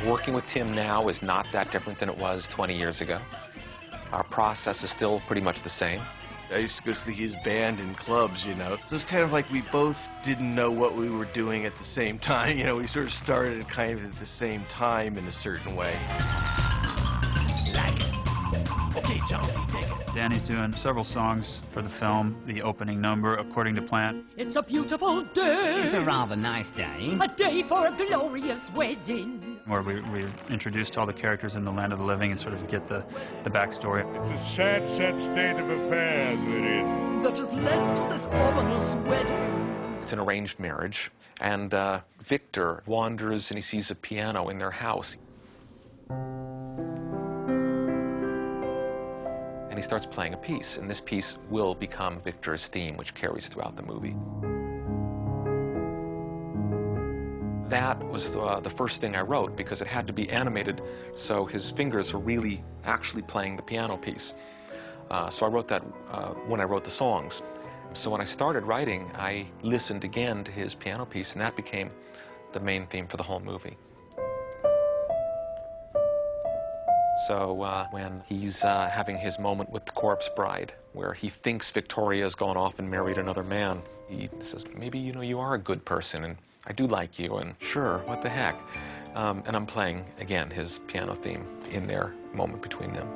Working with Tim now is not that different than it was 20 years ago. Our process is still pretty much the same. I used to go see his band in clubs, you know. So it's kind of like we both didn't know what we were doing at the same time. You know, we sort of started kind of at the same time in a certain way. Okay, Jonesy, take it. Danny's doing several songs for the film, the opening number, According to Plan. It's a beautiful day. It's a rather nice day. A day for a glorious wedding. Where we introduced all the characters in the land of the living and sort of get the backstory. It's a sad, sad state of affairs we're in. That has led to this ominous wedding. It's an arranged marriage, and Victor wanders and he sees a piano in their house. And he starts playing a piece, and this piece will become Victor's theme, which carries throughout the movie. That was the first thing I wrote, because it had to be animated, so his fingers were really actually playing the piano piece. So I wrote that when I wrote the songs. So when I started writing, I listened again to his piano piece, and that became the main theme for the whole movie. So when he's having his moment with the corpse bride, where he thinks Victoria's gone off and married another man, he says, maybe, you know, you are a good person, and I do like you, and sure, what the heck. And I'm playing, again, his piano theme in their moment between them.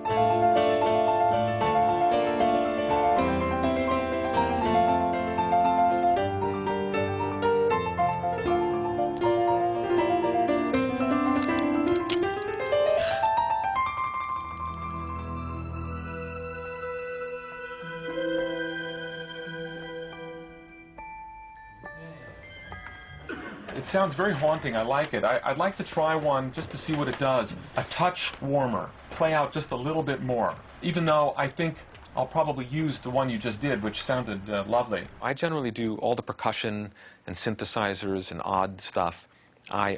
It sounds very haunting. I like it. I'd like to try one just to see what it does. A touch warmer. Play out just a little bit more. Even though I think I'll probably use the one you just did, which sounded lovely. I generally do all the percussion and synthesizers and odd stuff. I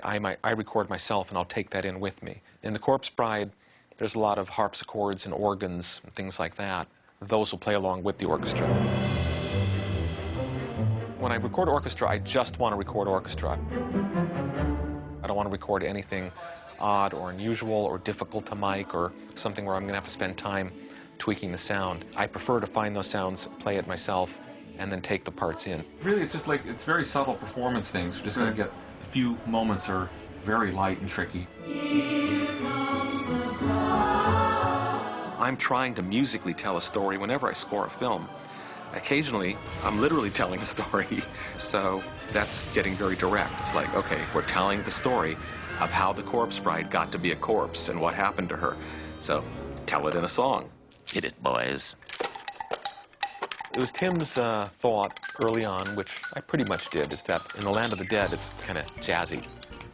record myself, and I'll take that in with me. In The Corpse Bride, there's a lot of harpsichords and organs and things like that. Those will play along with the orchestra. When I record orchestra, I just want to record orchestra. I don't want to record anything odd or unusual or difficult to mic or something where I'm going to have to spend time tweaking the sound. I prefer to find those sounds, play it myself, and then take the parts in. Really, it's just like, it's very subtle performance things. We're just going to get a few moments are very light and tricky. I'm trying to musically tell a story whenever I score a film. Occasionally, I'm literally telling a story, so that's getting very direct. It's like, okay, we're telling the story of how the corpse bride got to be a corpse and what happened to her. So, tell it in a song. Hit it, boys. It was Tim's thought early on, which I pretty much did, is that in the Land of the Dead, it's kind of jazzy.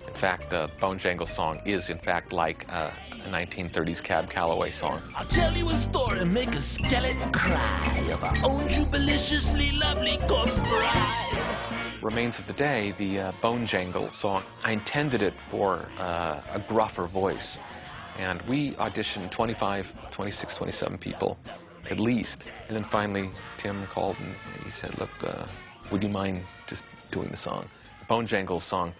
In fact, Bone Jangles song is, in fact, like a 1930s Cab Calloway song. I'll tell you a story, make a skeleton cry of our own jubiliciously lovely corpse bride. Remains of the Day, the Bone Jangle song, I intended it for a gruffer voice. And we auditioned 25, 26, 27 people, at least. And then finally, Tim called and he said, look, would you mind just doing the song? The Bone Jangles song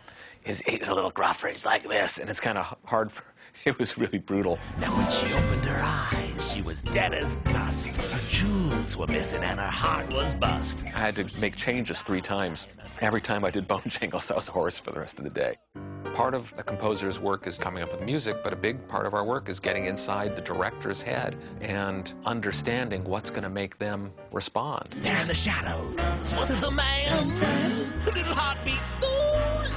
is a little gruffer. It's like this, and it's kind of hard for... It was really brutal. Now when she opened her eyes, she was dead as dust. Her jewels were missing and her heart was bust. I had to make changes 3 times. Every time I did Bone Jangles, I was hoarse for the rest of the day. Part of a composer's work is coming up with music, but a big part of our work is getting inside the director's head and understanding what's going to make them respond. There in the shadows, was it the man? The little heartbeat so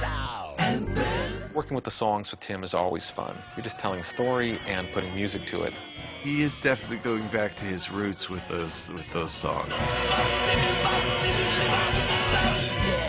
loud. And then... Working with the songs with Tim is always fun. You're just telling a story and putting music to it. He is definitely going back to his roots with those songs. Yeah.